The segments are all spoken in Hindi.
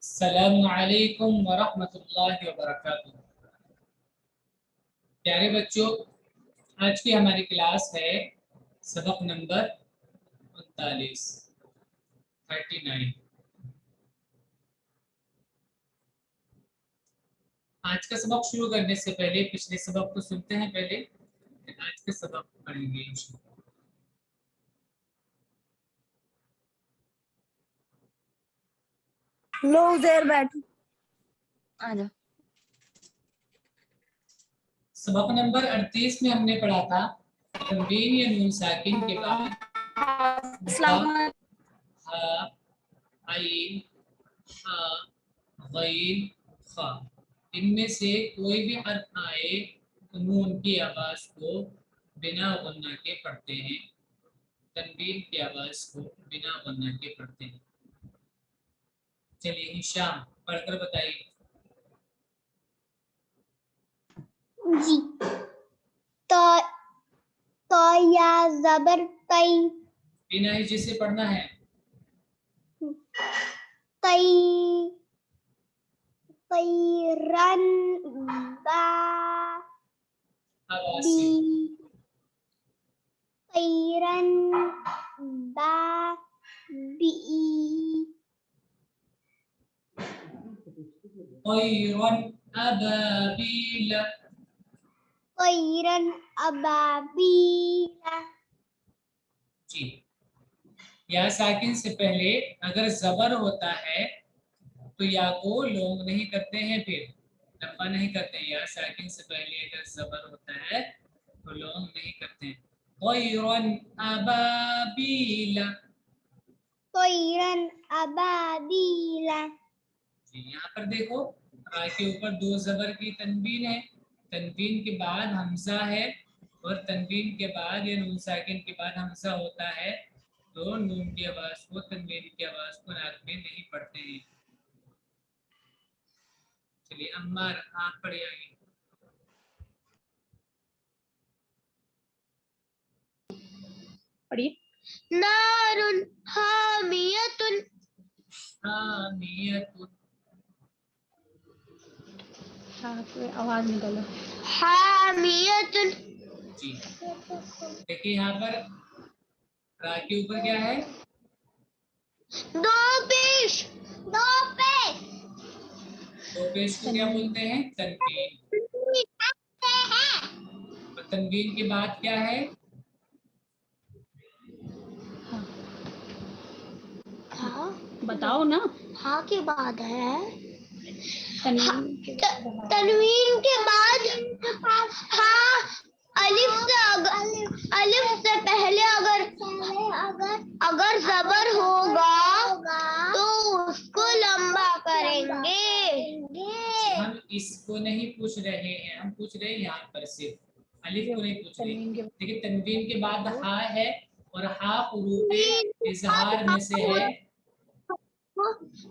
अस्सलामु अलैकुम वरहमतुल्लाहि वबरकातुहू। प्यारे बच्चों, आज की हमारी क्लास है सबक नंबर 39। आज का सबक शुरू करने से पहले पिछले सबक को सुनते हैं, पहले आज के सबक पढ़ेंगे इंशाअल्लाह। लोग देर बैठ आ जाओ। सबक नंबर 38 में हमने पढ़ा था तनवीन या नून साकिन के बाद हा, आइन, हा, गैन, खा, इनमें से कोई भी हर्फ आए तो नून की आवाज को बिना गुन्ना के पढ़ते हैं, तनवीन की आवाज को बिना गुन्ना के पढ़ते हैं। चलिए हिशाम पढ़कर बताइए। जी। तो या जबर तई, बिना हिज्जे से पढ़ना है। तई, तैरन बा आवाज बी, से। तैरन बा बी, तैरन अबाबील, तैरन अबाबीला। जी। या साकिन से पहले अगर जबर होता है तो या को लोंग नहीं करते हैं, फिर लंबा नहीं करते हैं। या साकिन से पहले अगर जबर होता है तो लोंग नहीं करते हैं। तैरन अबाबीला, तैरन अबाबीला। जी। यहाँ पर देखो, रा के ऊपर दो जबर की तनवीन है, तनवीन के बाद हमजा है, और तनवीन के बाद या नून साकिन के बाद हमजा होता है तो नून की आवाज को, तनवीन की आवाज को नाक में नहीं पढ़ते हैं। चलिए अम्मार आप पढ़िए आगे। पढ़िए। नारुन हामियतुन, हामियतुन, आवाज निकालो। हामियतुन, जी। देखिए यहाँ पर रा के ऊपर क्या है? दो पेश, दो पेश। दो पेश को क्या बोलते हैं? तनवीन। और तनवीन के बाद क्या है? हाँ बताओ ना। हाँ के बाद है तनवीन के बाद हाँ, अलिफ से पहले अगर जबर होगा तो उसको लंबा करेंगे। हम इसको नहीं पूछ रहे हैं, हम पूछ रहे हैं यहाँ पर सिर्फ अलिफ को नहीं पूछ रहे। देखिए तनवीन के बाद हा है, और हा हुरूफ इजहार में से है,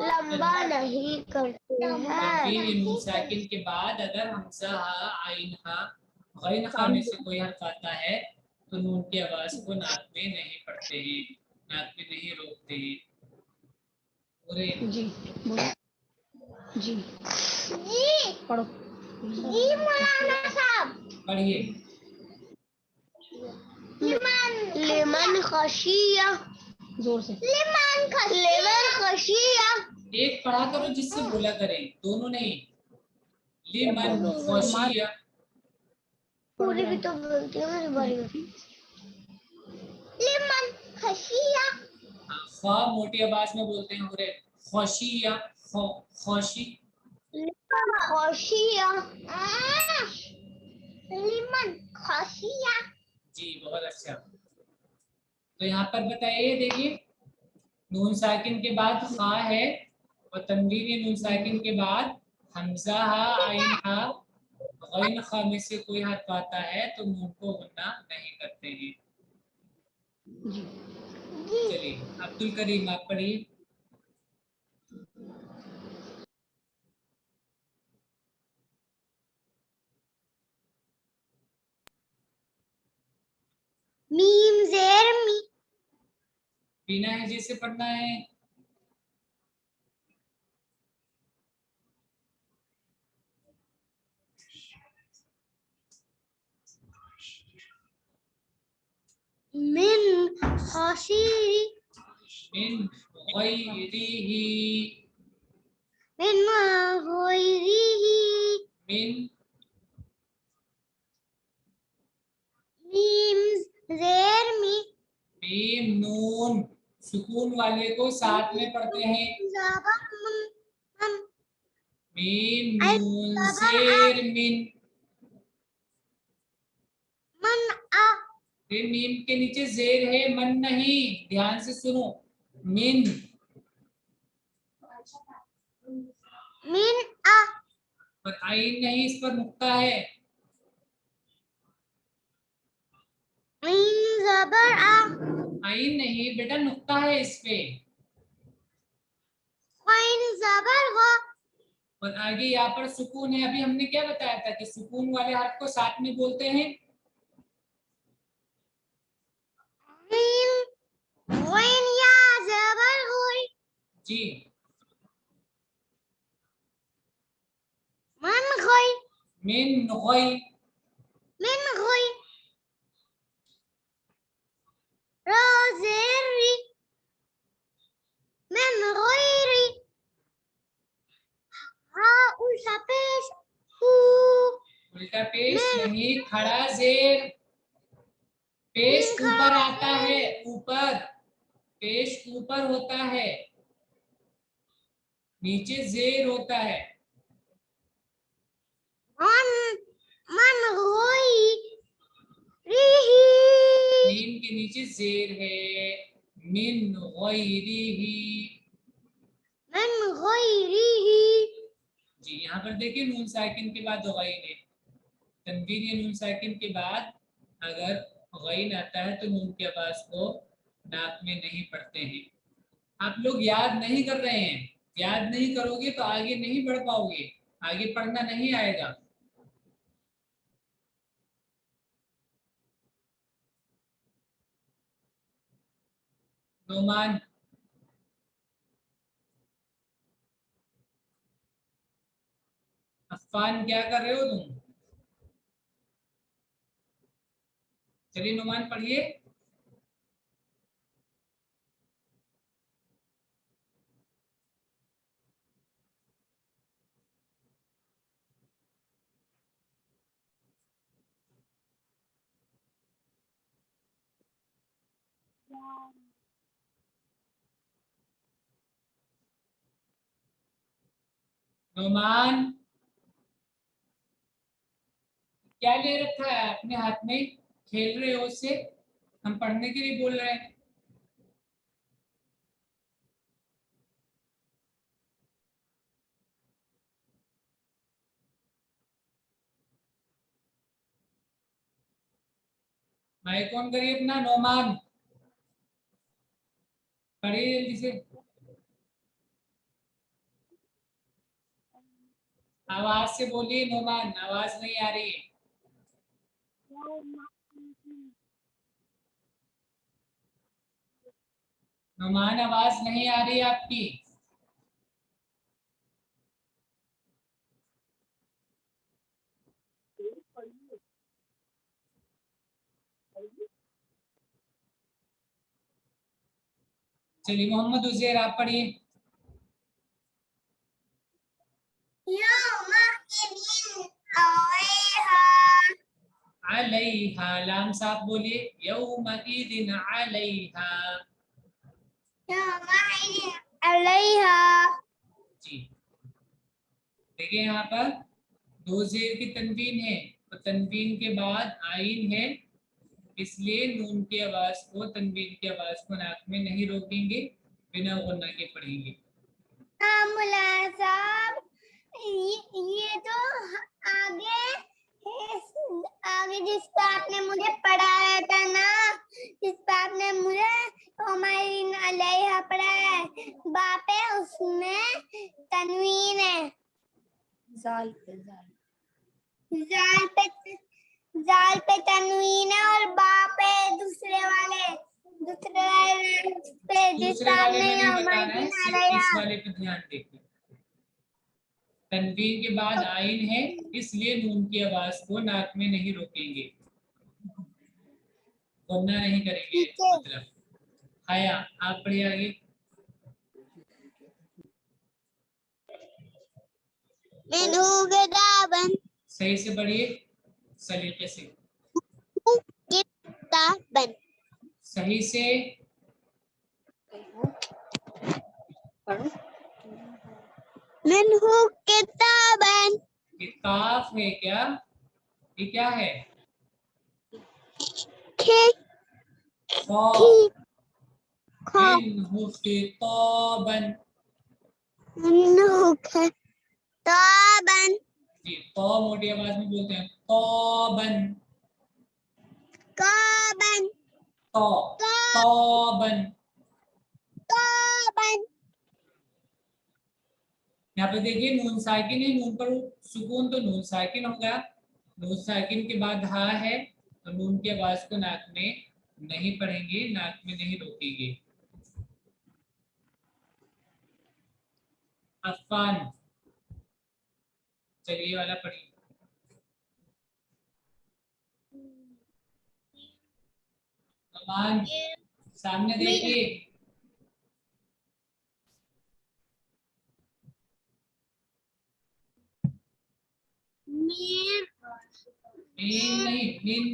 लंबा नहीं करते हैं। तनवीन नून साकिन के बाद अगर हमजा हा, आइन हा, गैन खा में से कोई हर्फ आता है तो नून की आवाज को नाक में नहीं पढ़ते हैं, नाक में नहीं रोकते हैं। पूरे जी जी जी पढ़ो। जी मौलाना साहब पढ़िए। लिमन खशिया, जोर से। लिमन खशिया। एक पढ़ा करो जिससे बोला करें, दोनों नहीं। लिमन खशिया, पूरी भी तो बोलती है मेरी बारी में। लिमन खशिया। हाँ, खा मोटी आवाज में बोलते हैं पूरे। खशिया, खशी, लिमन खशिया। लिमन खशिया। जी बहुत अच्छा। तो यहाँ पर बताइए, देखिए नून साकिन के बाद खा है, और तनवीन नून साकिन के बाद हमजा हा, आइन हा, गैन खा में से कोई हर्फ आता है तो नून को गुन्ना नहीं करते हैं। चलिए अब्दुल करीम आप पढ़िए। मीम जेर मी, बिना हिज्जे से पढ़ना है। मिन खशीरी मिन गैरिही, मिन गैरिही मिन मीम ज़ेर मी मीम नून, सुकून वाले को साथ में पढ़ते हैं। ज़बर मन मन मीम अलिफ नून ज़बर आ शेर मिन, मन आ फिर मीम के नीचे जेर है, मन नहीं, ध्यान से सुनो। मिन, मिन आ पर आइन नहीं, इस पर नुक्ता है। मीम ज़बर आ आइन नहीं बेटा, नुक्ता है इस पे। ग़ैन ज़बर ग़ और आगे यहाँ पर सुकून है। अभी हमने क्या बताया था कि सुकून वाले हर्फ को साथ में बोलते हैं। ग़ैन ग़ैन या ज़बर ग़ुई जी, मन ग़ुई मिन गई, मिन ग़ुई रा ज़ेर री मिन ग़ैरी हा उल्टा पेश हू उल्टा पेश मिन नहीं, खड़ा जेर। पेश मीम ऊपर खड़ा आता है, ऊपर, पेश ऊपर होता है, नीचे जेर होता है। मन मन ग़ुई रीही मीम के नीचे जेर है, मिन गैरिही। मिन ग़ैरिही जी, यहाँ पर देखिए नून साकिन के बाद गैन है। तनवीन या नून साकिन के बाद अगर गैन आता है तो नून की आवाज को नाक में नहीं पढ़ते हैं। आप लोग याद नहीं कर रहे हैं, याद नहीं करोगे तो आगे नहीं बढ़ पाओगे, आगे पढ़ना नहीं आएगा। नोमान, अफान, क्या कर रहे हो तुम? चलिए नोमान पढ़िए। नोमान, क्या ले रखा है अपने हाथ में, खेल रहे हो उससे? हम पढ़ने के लिए बोल रहे हैं। माइक ऑन करिए अपना। नोमान पढ़िए जल्दी से, आवाज से बोलिए। नोमान, आवाज नहीं आ रही है। नोमान, आवाज नहीं आ रही है आपकी। चलिए मोहम्मद उजैर आप पढ़िए। अलैहा, लाम साहब बोलिए। यौमइदिन अलैहा। अलैहा जी, देखिए यहाँ पर दो जेर की तनवीन है, तो तनवीन के बाद आइन है, इसलिए नून की आवाज को, तनवीन की आवाज को नाक में नहीं रोकेंगे, बिना गुन्ना के पढ़ेंगे। साहब ये तो आगे आगे जिस पे आपने मुझे पढ़ाया था ना, जिस पे आपने मुझे अलैहा पढ़ाया है, बाप है उसमें तनवीन है, जाल पे तनवीन है और बाप है दूसरे वाले पे जिस दूसरे पे वाले में आपने नहीं बताना है, सिर्फ इस वाले पे ध्यान देखिए। तनवीन के बाद आइन है, इसलिए नून की आवाज को नाक में नहीं रोकेंगे। गुन्ना नहीं करेंगे ठीक है। मतलब। हया, आप पढ़िए आगे। मिनहु किताबन। सही से पढ़िए, सलीके से, किताबन। सही से। मिनहु किताबन। किताब है क्या? ये क्या है? खे खा। खा। मिन्हु खिताबन। मिनहु किताबन। जी, तो मोटी आवाज में बोलते हैं तौबन। काबन। तो, तौबन। काबन। यहाँ पे देखिए नून साकिन है, नून पर सुकून, तो नून साकिन हो गया। नून साकिन के बाद हा है, तो नून की आवाज को नाक में नहीं पढ़ेंगे, नाक में नहीं रोकेंगे। अफान, चलिए वाला पढ़िए। अमान, सामने देखिए। मीन। मीन नहीं, मीन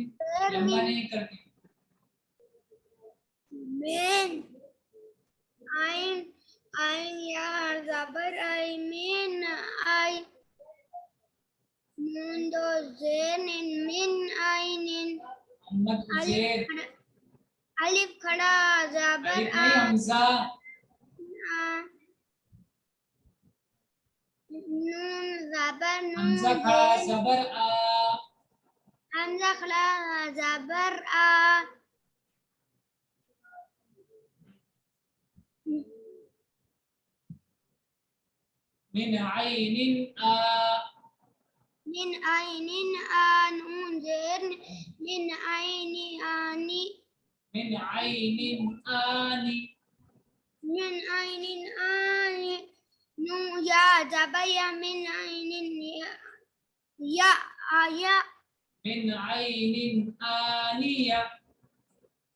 लंबा नहीं करते। मीन। आइन। आइन या जबर आई मीन आई। नून दो ज़ेन मिन आइनिन। मोहम्मद उजैर। अलिफ खड़ा जबर अलिफ आ। नहीं, हमजा। नून जबर हमजा नून खड़ा ज़ेन। जबर आ। हमजा खड़ा जबर आ। मिन आइनिन आ। मिन आइनिन आ। नून ज़ेन मिन आइनी आनी। मिन आइनिन आनी। मिन आइनिन आनी। नू या जबया मिन आइनिन या आया। मिन आइनिन आनिया।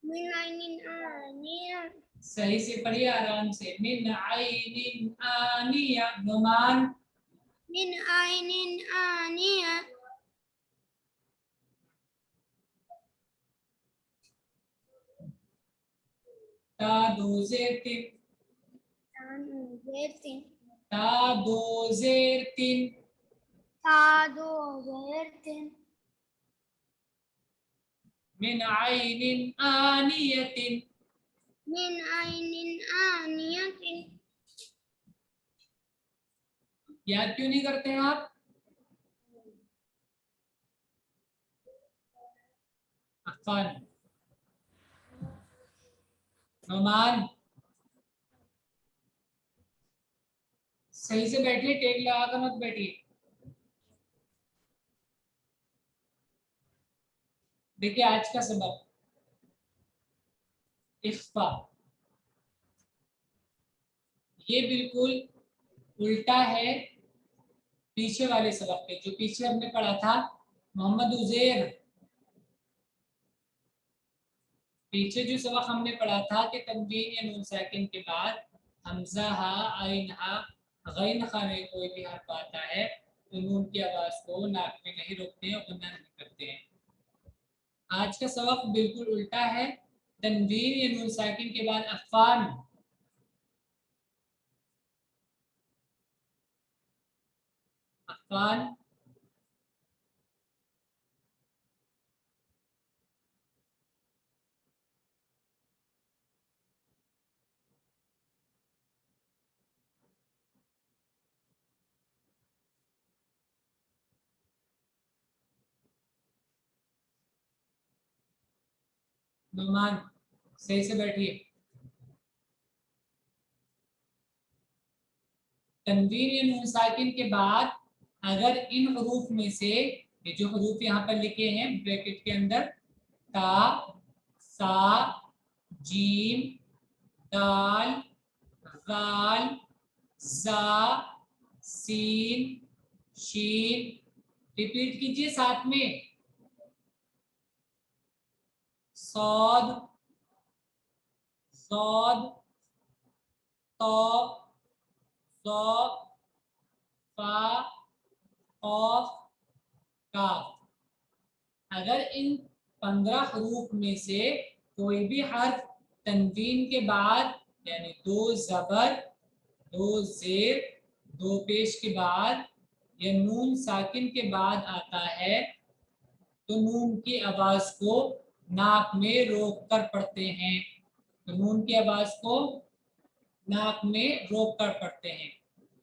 मिन आइनिन आनिया। सही से पढ़िए आराम से। मिन आइनिन आनिया। नुमान। मिन आइनिन आनिया। ता दो जेर तीन। ता दो जेर तीन। तादो ज़ेरतिन। मिन आइनिन आनियतिन। मिन आइनिन आनियतिन। याद क्यों नहीं करते हैं आप? अफान, नुमान, सही से बैठिए, टेक लगाकर मत बैठिए। देखिए आज का सबक इख्फा, ये बिल्कुल उल्टा है पीछे वाले सबक पे। जो पीछे हमने पढ़ा था मोहम्मद उजैर, पीछे जो सबक हमने पढ़ा था कि तनवीन या नून साकिन के बाद हमजा हा, आइन हा, गैन खा में कोई भी हर्फ आता है तो नून की आवाज को नाक में नहीं रोकते हैं और गुन्ना नहीं करते हैं। आज का सबक बिल्कुल उल्टा है। तनवीन या नून साकिन के बाद अफान, अफान, नुमान, सही से बैठिए। तनवीन या नून साकिन के बाद अगर इन हरूफ में से, ये जो हरूफ यहाँ पर लिखे हैं ब्रैकेट के अंदर, ता, सा, जीम, दाल, गाल, जा, सीन, शीन, रिपीट कीजिए साथ में, सौद सौद तो सौ फा औफ काफ। अगर इन 15 हरूफ में से कोई भी हर्फ तनवीन के बाद यानी 2 ज़बर 2 जेर 2 पेश के बाद या नून साकिन के बाद आता है तो नून की आवाज को नाक में रोक कर पढ़ते हैं। तो नून की आवाज को नाक में रोक कर पढ़ते हैं।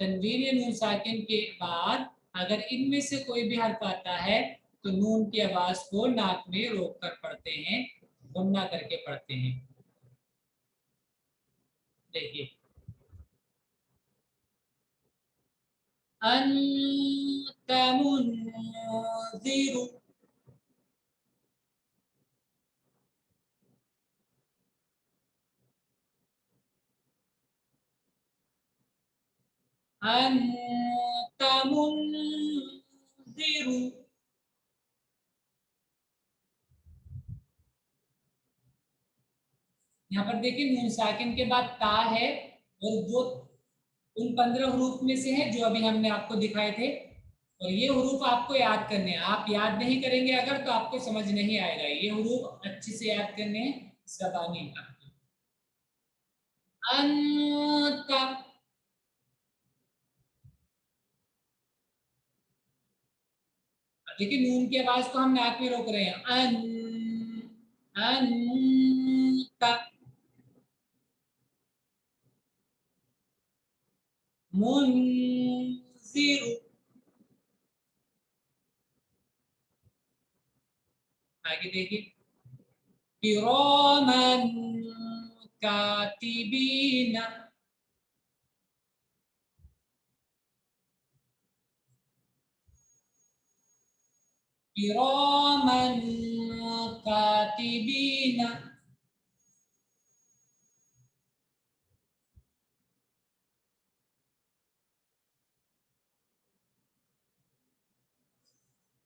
तनवीन या नून साकिन के बाद अगर इनमें से कोई भी हर्फ आता है तो नून की आवाज को नाक में रोक कर पढ़ते हैं, गुन्ना करके पढ़ते हैं। देखिए अंत मुन्ज़िरु, अंत मुन्ज़िरु। यहाँ पर देखिए नून साकिन के बाद ता है और वो उन 15 हरूफ में से है जो अभी हमने आपको दिखाए थे। और ये हरूफ आपको याद करने हैं। आप याद नहीं करेंगे अगर तो आपको समझ नहीं आएगा। ये हरूफ अच्छे से याद करने हैं, ज़बानी आपको। अंता, देखिए नून की आवाज को हम नाक में रोक रहे हैं। अंता मुन्ज़िरु। आगे देखिए किरामन कातिबीना, किरामन कातिबीना।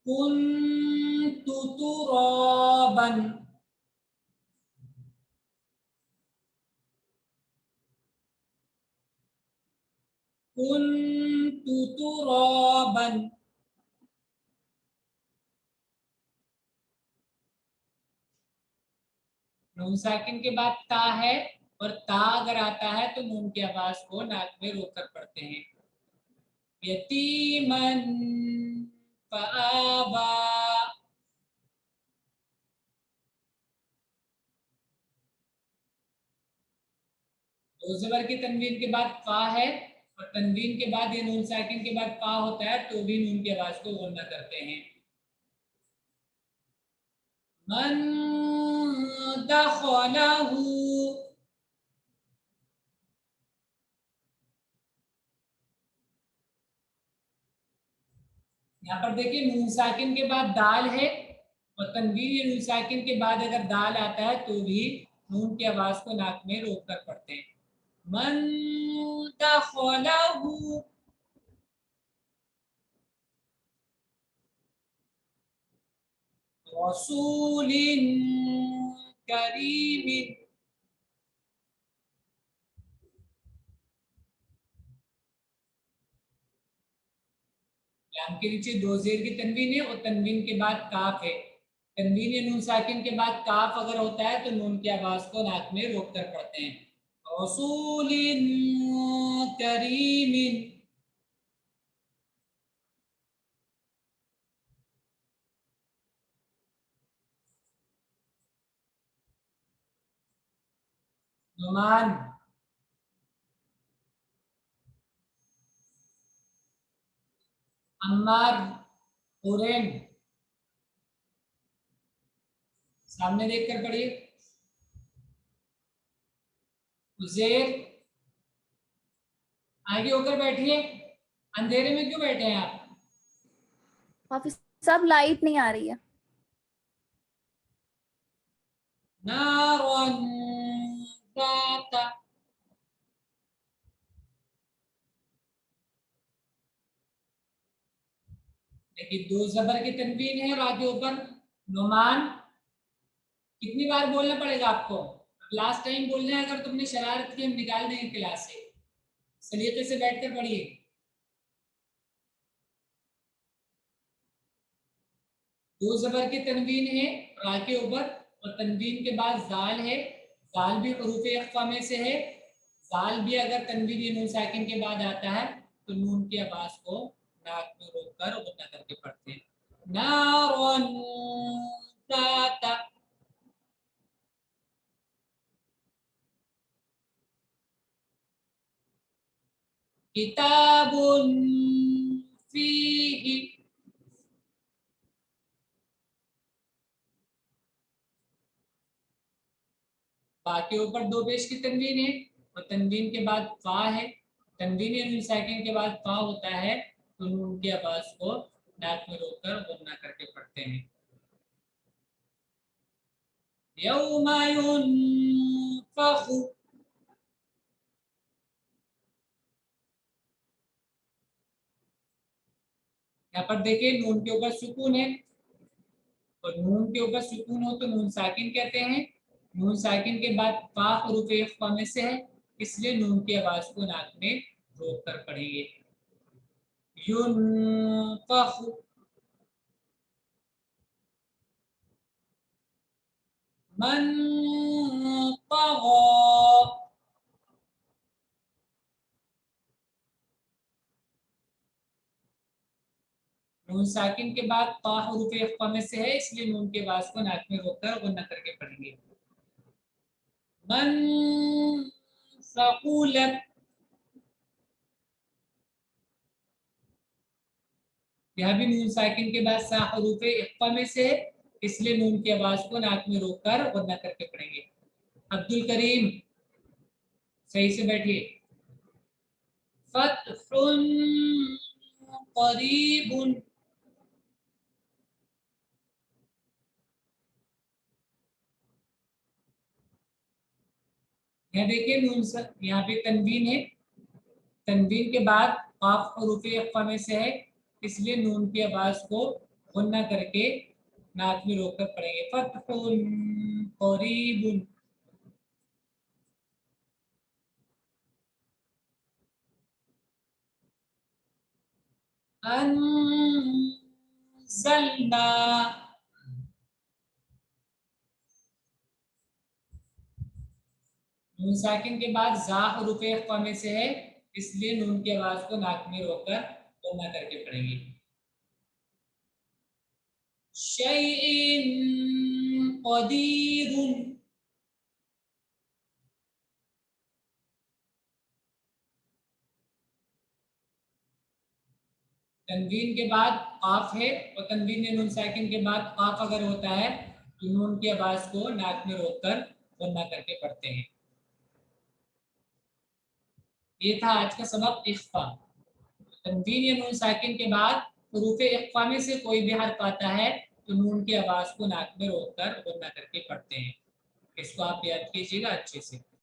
कुन्तु तुराबन, कुन्तु तुराबन। नून साकिन के बाद ता है और ता अगर आता है तो नून की आवाज को नाक में रोक कर पढ़ते हैं। यतीमन फआबा, दो ज़बर की तनवीन के बाद फा है और तनवीन के बाद ये नून साकिन के बाद फा होता है तो भी नून की आवाज को गुन्ना करते हैं। मन दखलहू, यहाँ पर देखिए नून साकिन के बाद दाल है और तनवीन या नून साकिन के बाद अगर दाल आता है तो भी नून की आवाज को नाक में रोक कर पढ़ते हैं। मन दखलहू, रसूलिन करीमिन। लाम के नीचे दो जेर की तनवीन है और तनवीन के बाद काफ है। तनवीन या नून साकिन के बाद काफ अगर होता है तो नून की आवाज को नाक में रोक कर पढ़ते हैं। रसूलिन करीमिन। नुमान, अम्मार, हुरैन। सामने देखकर पढ़िए। उज़ैर, आगे होकर बैठिए। अंधेरे में क्यों बैठे हैं आप? ऑफिस सब लाइट नहीं आ रही है। नारन ज़ाता, देखिए दो ज़बर की तनवीन है और आगे ऊपर नुमान कितनी बार बोलना पड़ेगा आपको? लास्ट टाइम बोलना है, अगर तुमने शरारत की हम निकाल देंगे क्लास से। सलीके से बैठकर पढ़िए। दो जबर की तनवीन है रा के ऊपर, और तनवीन के बाद जाल है। जाल भी हरूफ इख्फा में से है। जाल भी अगर तनवीन या नून साकिन के बाद आता है तो नून की आवाज को नाक में रोककर गुन्ना करके पढ़ते हैं। नारन ज़ाता। किताबुन फीही। बा के ऊपर दो पेश की तनवीन है, और तनवीन के बाद फा है। तनवीन या नून साकिन के बाद फा होता है तो नून की आवाज को नाक में रोककर गुन्ना करके पढ़ते हैं। यौमा युनफखु। यहाँ पर देखिए नून के ऊपर सुकून है, और नून के ऊपर सुकून हो तो नून साकिन कहते हैं। नून साकिन के बाद फा हरूफ इख्फा में से है, इसलिए नून की आवाज को नाक में रोक कर पढ़ेंगे। युनफखु। मन तग़ा। नून साकिन के बाद ता हरूफ इख्फा में से है, इसलिए नून के आवाज को नाक में रोककर गुन्ना करके पढ़ेंगे। मन सक़ुलत। यह भी नून साकिन के बाद सा हरूफ इख्फा में से है, इसलिए नून की आवाज को नाक में रोककर गुन्ना करके पढ़ेंगे। अब्दुल करीम सही से बैठिए। फत्हुन करीबुन। यहाँ देखिए यहाँ पे तनवीन है। तनवीन के बाद काफ हरूफ इख्फा में से है, इसलिए नून की आवाज को गुन्ना करके नाक में रोककर पढ़ेंगे। फत्हुन करीबुन। अंज़लना। नून साकिन के बाद जा हरूफ इख्फा में से है, इसलिए नून की आवाज को नाक में रोककर गुन्ना करके पढ़ेंगे। शैइन कदीरुन। तनवीन के बाद काफ है, और तनवीन नून साकिन के बाद काफ अगर होता है तो नून की आवाज को नाक में रोककर गुन्ना करके पढ़ते हैं। ये था आज का सबक इख्फा। तनवीन या नून साकिन के बाद हरूफ इख्फा में से कोई भी हर्फ आता है तो नून की आवाज को नाक में रोककर गुन्ना करके पढ़ते हैं। इसको आप याद कीजिएगा अच्छे से।